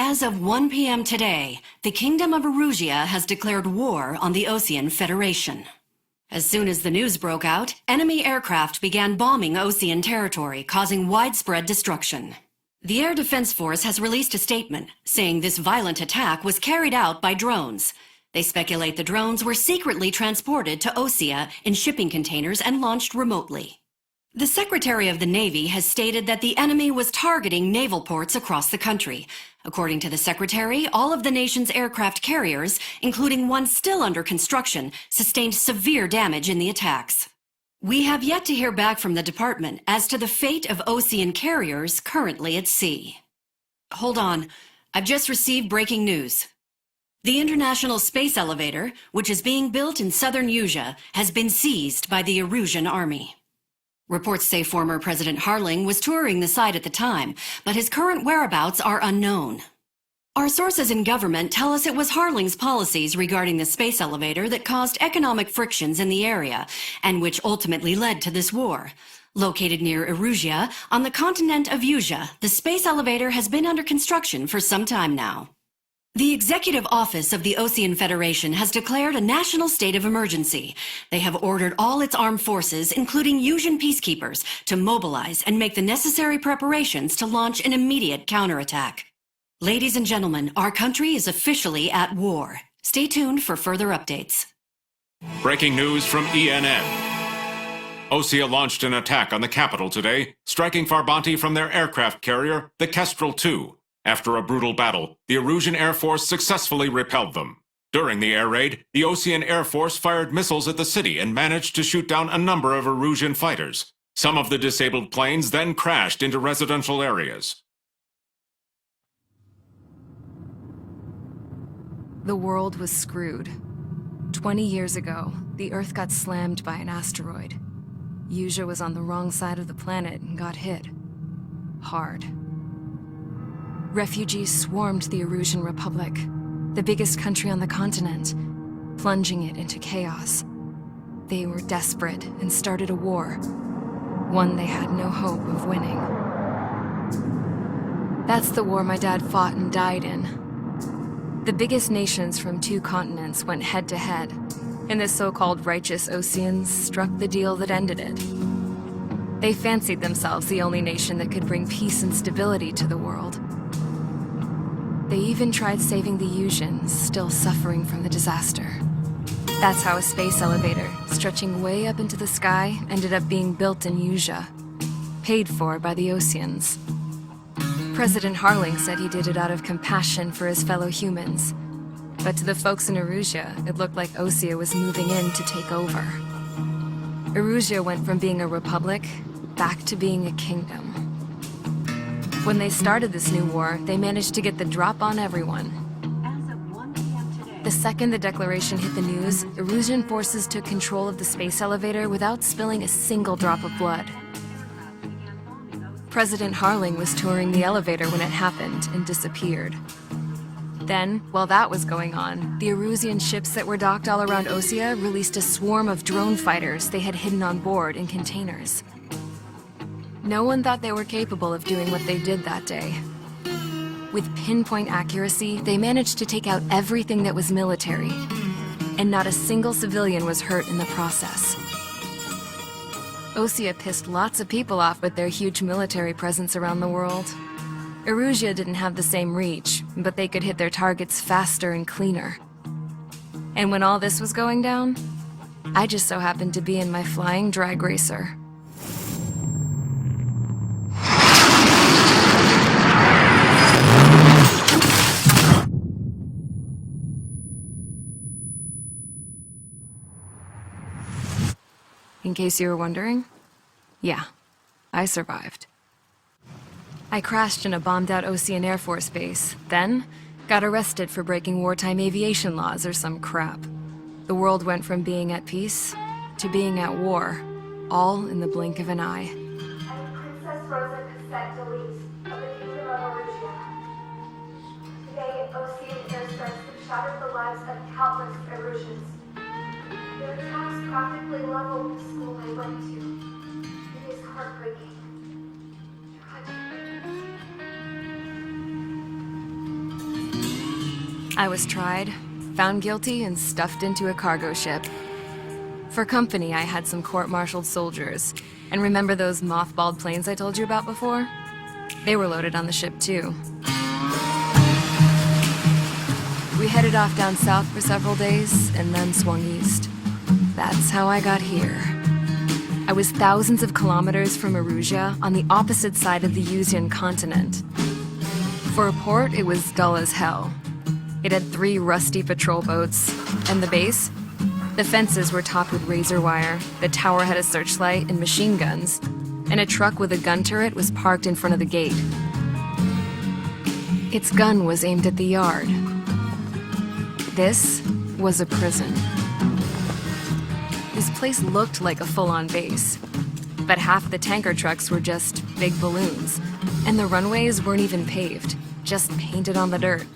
As of 1 p.m. today, the Kingdom of Erusia has declared war on the Ocean Federation. As soon as the news broke out, enemy aircraft began bombing Ocean territory, causing widespread destruction. The Air Defense Force has released a statement saying this violent attack was carried out by drones. They speculate the drones were secretly transported to Osea in shipping containers and launched remotely. The Secretary of the Navy has stated that the enemy was targeting naval ports across the country. According to the Secretary, all of the nation's aircraft carriers, including one still under construction, sustained severe damage in the attacks. We have yet to hear back from the department as to the fate of Ocean carriers currently at sea. Hold on, I've just received breaking news. The International Space Elevator, which is being built in southern Erusia, has been seized by the Erusian army. Reports say former President Harling was touring the site at the time, but his current whereabouts are unknown. Our sources in government tell us it was Harling's policies regarding the space elevator that caused economic frictions in the area, and which ultimately led to this war. Located near Erusia, on the continent of Erusia, the space elevator has been under construction for some time now. The Executive Office of the Ocean Federation has declared a national state of emergency. They have ordered all its armed forces, including Erusian peacekeepers, to mobilize and make the necessary preparations to launch an immediate counterattack. Ladies and gentlemen, our country is officially at war. Stay tuned for further updates. Breaking news from ENN. Osea launched an attack on the capital today, striking Farbanti from their aircraft carrier, the Kestrel II. After a brutal battle, the Erusian Air Force successfully repelled them. During the air raid, the Ocean Air Force fired missiles at the city and managed to shoot down a number of Erusian fighters. Some of the disabled planes then crashed into residential areas. The world was screwed. 20 years ago, the Earth got slammed by an asteroid. Erusia was on the wrong side of the planet and got hit. Hard. Refugees swarmed the Erusian Republic, the biggest country on the continent, plunging it into chaos. They were desperate and started a war, one they had no hope of winning. That's the war my dad fought and died in. The biggest nations from 2 continents went head-to-head, and the so-called righteous Oceans struck the deal that ended it. They fancied themselves the only nation that could bring peace and stability to the world. They even tried saving the Erusians, still suffering from the disaster. That's how a space elevator, stretching way up into the sky, ended up being built in Erusia, paid for by the Oceans. President Harling said he did it out of compassion for his fellow humans. But to the folks in Erusia, it looked like Osea was moving in to take over. Erusia went from being a republic back to being a kingdom. When they started this new war, they managed to get the drop on everyone. As of 1 p.m. today, The second the declaration hit the news, Erusian forces took control of the space elevator without spilling a single drop of blood. President Harling was touring the elevator when it happened and disappeared. Then, while that was going on, the Erusian ships that were docked all around Osea released a swarm of drone fighters they had hidden on board in containers. No one thought they were capable of doing what they did that day. With pinpoint accuracy, they managed to take out everything that was military, and not a single civilian was hurt in the process. Osea pissed lots of people off with their huge military presence around the world. Erusia didn't have the same reach, but they could hit their targets faster and cleaner. And when all this was going down, I just so happened to be in my flying drag racer. In case you were wondering, yeah, I survived. I crashed in a bombed-out Ocean Air Force base, then got arrested for breaking wartime aviation laws or some crap. The world went from being at peace to being at war, all in the blink of an eye. I am Princess Rosa Cassette Delise of the Kingdom of Erusia. Today, Ocean airstrikes have shattered the lives of countless Erusians. Their attacks practically leveled the school I went to. It is heartbreaking. Tragic. I was tried, found guilty, and stuffed into a cargo ship. For company, I had some court-martialed soldiers. And remember those mothballed planes I told you about before? They were loaded on the ship, too. We headed off down south for several days, and then swung east. That's how I got here. I was thousands of kilometers from Erusia, on the opposite side of the Yuzian continent. For a port, it was dull as hell. It had 3 rusty patrol boats, and the base? The fences were topped with razor wire, the tower had a searchlight and machine guns, and a truck with a gun turret was parked in front of the gate. Its gun was aimed at the yard. This was a prison. This place looked like a full-on base, but half the tanker trucks were just big balloons, and the runways weren't even paved, just painted on the dirt.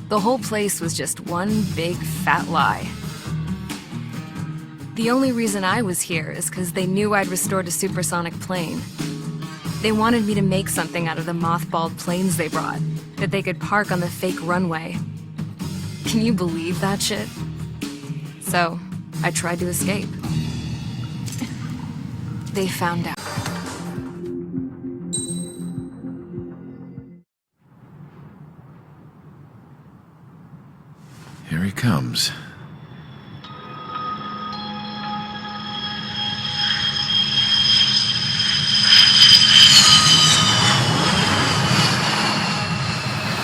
The whole place was just one big fat lie. The only reason I was here is because they knew I'd restored a supersonic plane. They wanted me to make something out of the mothballed planes they brought, that they could park on the fake runway. Can you believe that shit? So, I tried to escape. They found out. Here he comes.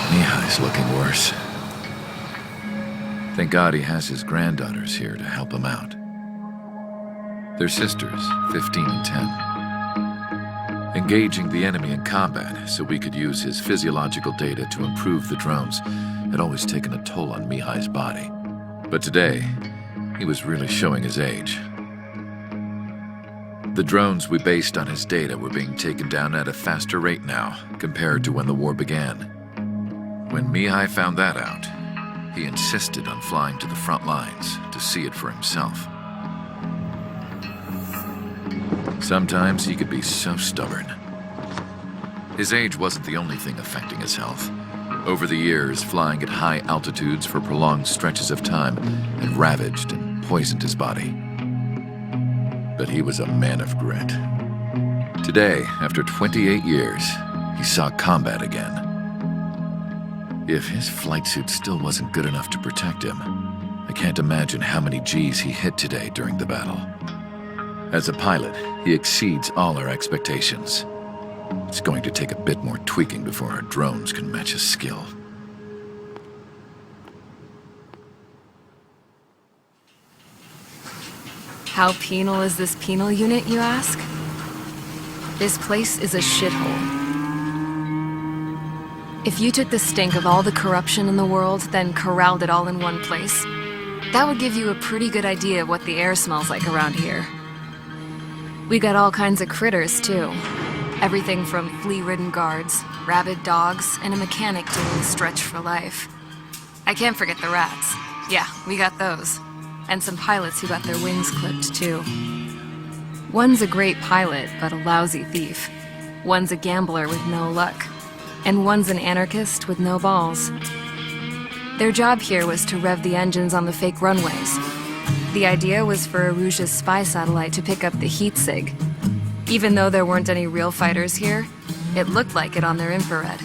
Mihai's looking worse. Thank God he has his granddaughters here to help him out. They're sisters, 15 and 10. Engaging the enemy in combat so we could use his physiological data to improve the drones had always taken a toll on Mihai's body. But today, he was really showing his age. The drones we based on his data were being taken down at a faster rate now compared to when the war began. When Mihai found that out, he insisted on flying to the front lines to see it for himself. Sometimes he could be so stubborn. His age wasn't the only thing affecting his health. Over the years, flying at high altitudes for prolonged stretches of time had ravaged and poisoned his body. But he was a man of grit. Today, after 28 years, he saw combat again. If his flight suit still wasn't good enough to protect him, I can't imagine how many G's he hit today during the battle. As a pilot, he exceeds all our expectations. It's going to take a bit more tweaking before our drones can match his skill. How penal is this penal unit, you ask? This place is a shithole. If you took the stink of all the corruption in the world, then corralled it all in one place, that would give you a pretty good idea of what the air smells like around here. We got all kinds of critters, too. Everything from flea-ridden guards, rabid dogs, and a mechanic doing stretch for life. I can't forget the rats. Yeah, we got those. And some pilots who got their wings clipped, too. One's a great pilot, but a lousy thief. One's a gambler with no luck. And one's an anarchist with no balls. Their job here was to rev the engines on the fake runways. The idea was for Erusia's spy satellite to pick up the heat sig. Even though there weren't any real fighters here, it looked like it on their infrared.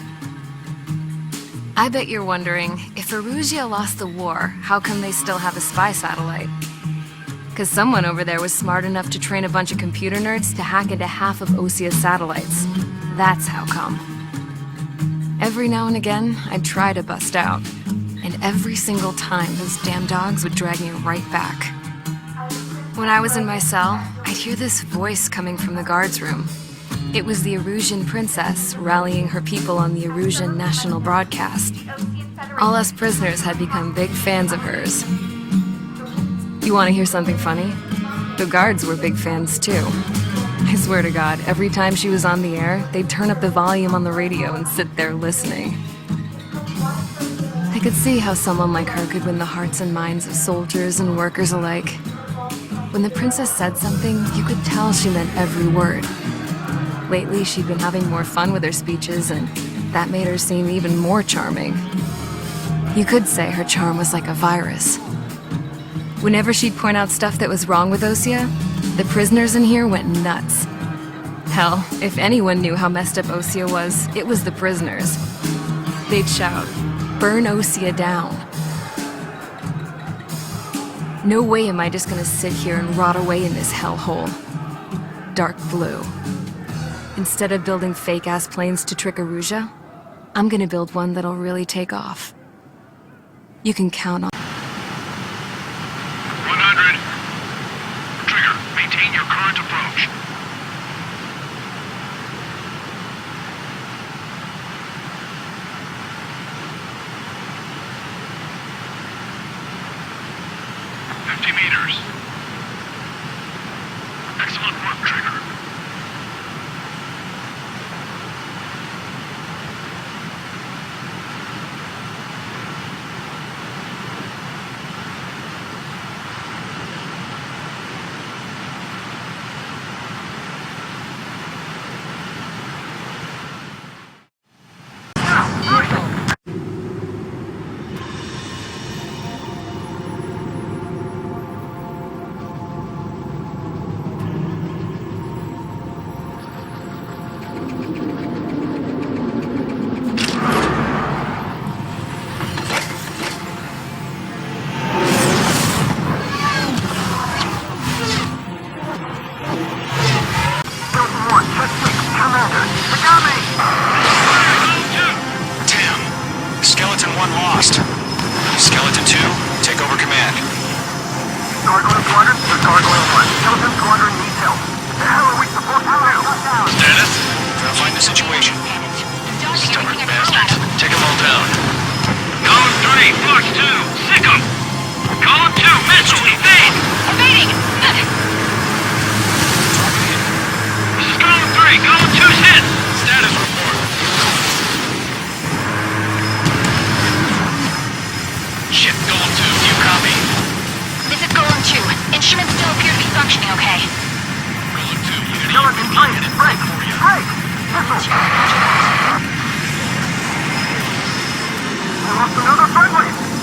I bet you're wondering, if Erusia lost the war, how come they still have a spy satellite? Because someone over there was smart enough to train a bunch of computer nerds to hack into half of Osia's satellites. That's how come. Every now and again, I'd try to bust out. And every single time, those damn dogs would drag me right back. When I was in my cell, I'd hear this voice coming from the guards room. It was the Erusian princess rallying her people on the Erusian national broadcast. All us prisoners had become big fans of hers. You want to hear something funny? The guards were big fans too. I swear to God, every time she was on the air, they'd turn up the volume on the radio and sit there listening. I could see how someone like her could win the hearts and minds of soldiers and workers alike. When the princess said something, you could tell she meant every word. Lately, she'd been having more fun with her speeches, and that made her seem even more charming. You could say her charm was like a virus. Whenever she'd point out stuff that was wrong with Osea, the prisoners in here went nuts. Hell, if anyone knew how messed up Osea was, it was the prisoners. They'd shout, "Burn Osea down." No way am I just gonna sit here and rot away in this hellhole. Dark blue. Instead of building fake-ass planes to trick Arusia, I'm gonna build one that'll really take off. You can count on 100. Trigger, maintain your current approach. Meters. Excellent work, Trigger.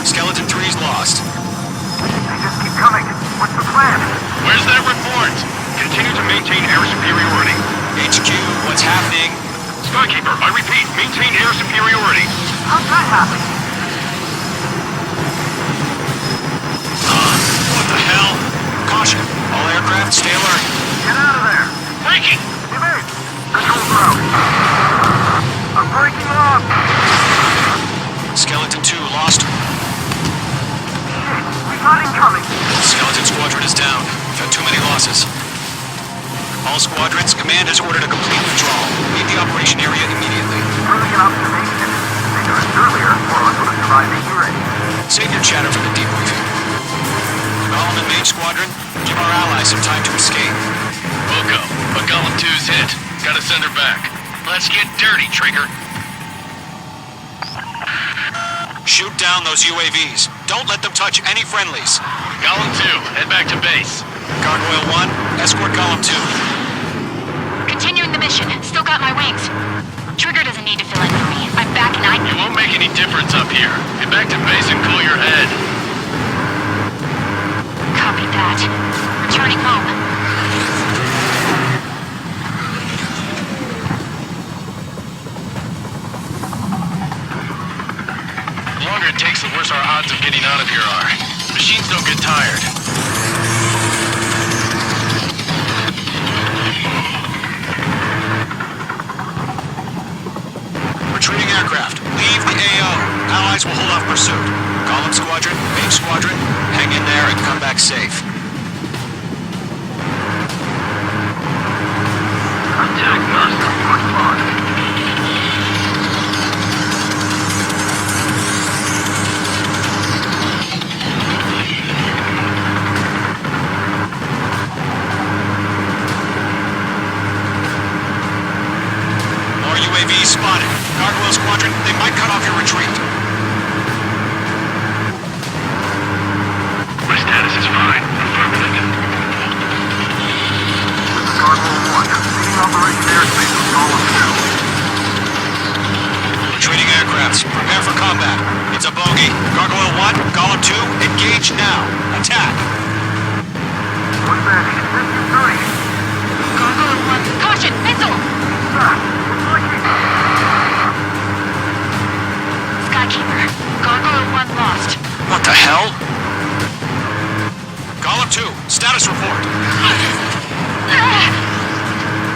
Skeleton 3's lost. They just keep coming. What's the plan? Where's that report? Continue to maintain air superiority. HQ, what's happening? Skykeeper, I repeat, maintain air superiority. How's that happen? What the hell? Caution. All aircraft, stay alert. Get out of there. Breaking! Evade! Control ground. I'm breaking off! Skeleton 2 lost. Shit, we got incoming! Skeleton Squadron is down. We've had too many losses. All squadrons, command has ordered a complete withdrawal. Leave the operation area immediately. Brilliant observation. They knew us earlier, or else would have survived the hearing. Save your chatter for the debriefing. Golem and Mage Squadron, give our allies some time to escape. We'll go, but Golem 2's hit. Gotta send her back. Let's get dirty, Trigger. Shoot down those UAVs. Don't let them touch any friendlies. Golem 2, head back to base. Gargoyle 1, escort Golem 2. Continuing the mission. Still got my wings. Trigger doesn't need to fill in for me. I'm back and It won't make any difference up here. Get back to base and cool your head. Copy that. Returning home. The longer it takes, the worse our odds of getting out of here are. Machines don't get tired. Retreating aircraft. Leave the AO. Allies will hold off pursuit. Golem Squadron, Mage Squadron, hang in there and come back safe. Attack master respond. More UAVs spotted. Gargoyle Squadron, they might cut off your retreat. My status is fine. Affirmative. This is Gargoyle 1. Leading Operation Airspace with Golem 2. Retreating aircrafts, prepare for combat. If Heads up, Bogey. Gargoyle 1, Golem 2, engage now. Attack. What's that? Three. Gargoyle 1, caution, missile! Skykeeper, Gargoyle 1 lost. What the hell? Golem 2, status report.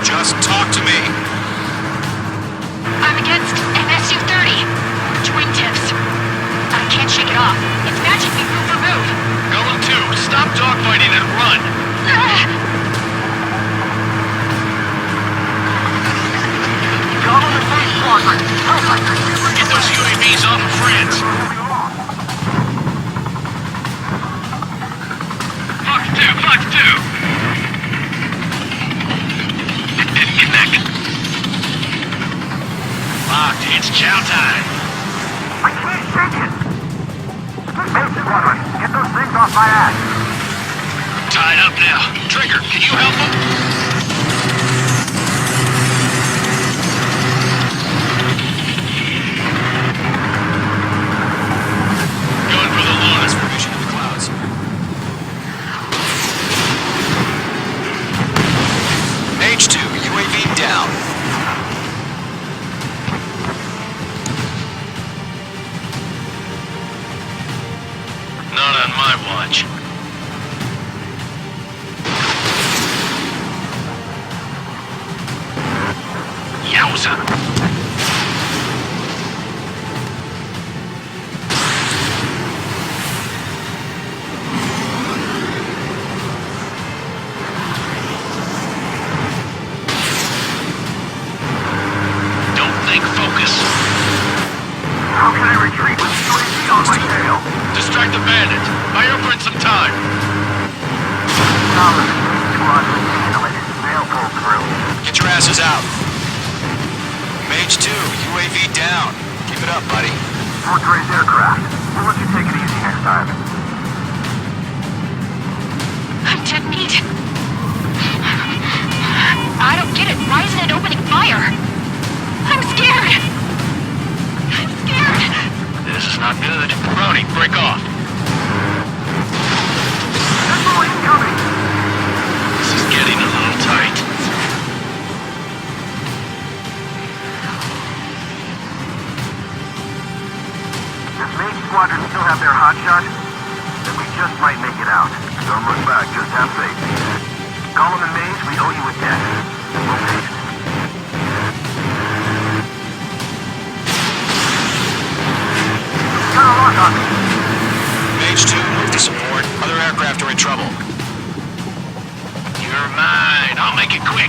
Just talk to me. I'm against MSU-30. Wingtips. I can't shake it off. It's matching me move for move. Golem 2, stop dogfighting and run! Get those UAVs off of France! Fox 2! It didn't connect. Locked, it's chow time. I can't shake it! Hey, Squadron, get those things off my ass! Tied up now. Trigger, can you help him? Going for the Luna. Vision in the clouds. H2, UAV down. Not on my watch. Yowza! Don't think, focus. How can I retreat with UAV on my tail? Distract the bandit. Buy your friend some time. Solid. Squadron, to let his sail pull through. Get your asses out. Mage 2, UAV down. Keep it up, buddy. Fortress aircraft. We'll let you take it easy next time. I'm dead meat. I don't get it. Why isn't it opening fire? I'm scared. I'm scared. This is not good. Brody, break off. Missile incoming! This is getting a little tight. Does Mage Squadron still have their hotshot? Then we just might make it out. Don't look back, just have faith. Golem and Mage, we owe you a debt. And we'll pay it. Got a lock on me. Mage 2, move to support. Other aircraft are in trouble. You're mine. I'll make it quick.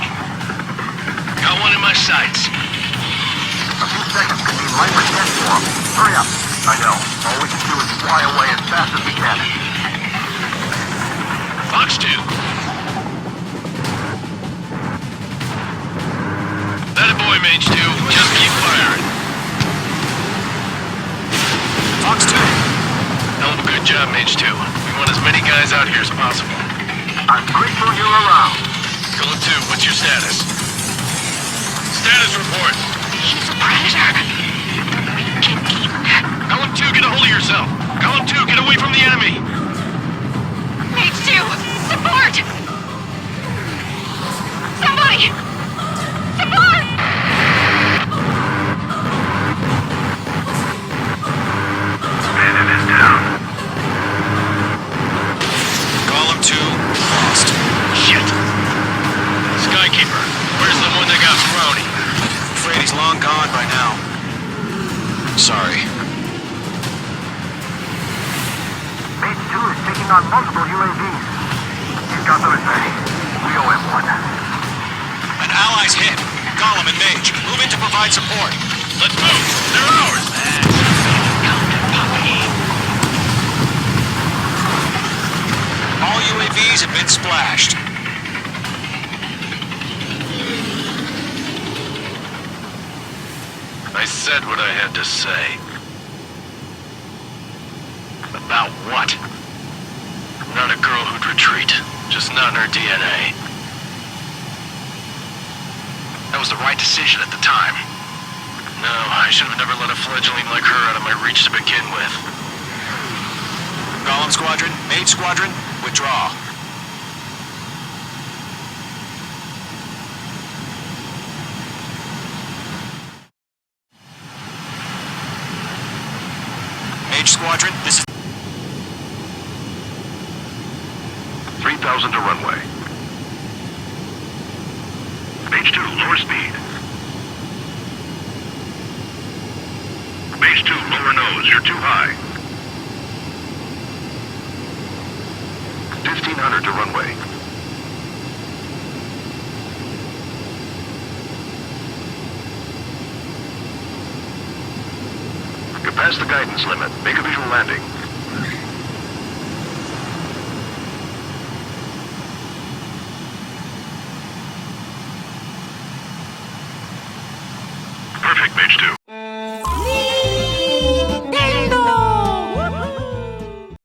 Got one in my sights. A few seconds could mean life or death for him. Hurry up. I know. All we can do is fly away as fast as we can. Fox 2. That a boy, Mage 2. Just keep firing. Fox 2. Hell of a good job, Mage 2. We want as many guys out here as possible. I'm grateful you're around. Golem 2, what's your status? Status report. He's a predator. We can keep. Golem 2, get a hold of yourself. Golem 2, get away from the enemy. Mage 2, support! Somebody! Support! Bandit is down. Golem 2, lost. Shit. Skykeeper, where's the one that got Brownie? Afraid he's long gone by now. Sorry. Mage 2 is taking on multiple UAVs. He's got them at ready. We owe him one. An ally's hit. Golem and Mage, move in to provide support. Let's move. They're ours. All UAVs have been splashed. I said what I had to say. About what? Not a girl who'd retreat. Just not in her DNA. That was the right decision at the time. No, I should have never let a fledgling like her out of my reach to begin with. Golem Squadron, Mage Squadron, withdraw. Mage Squadron, this is 3,000 to runway. Mage 2, lower speed. Mage 2, lower nose, you're too high. 1,500 to runway. You're past the guidance limit. Make a visual landing. Perfect, Mage 2.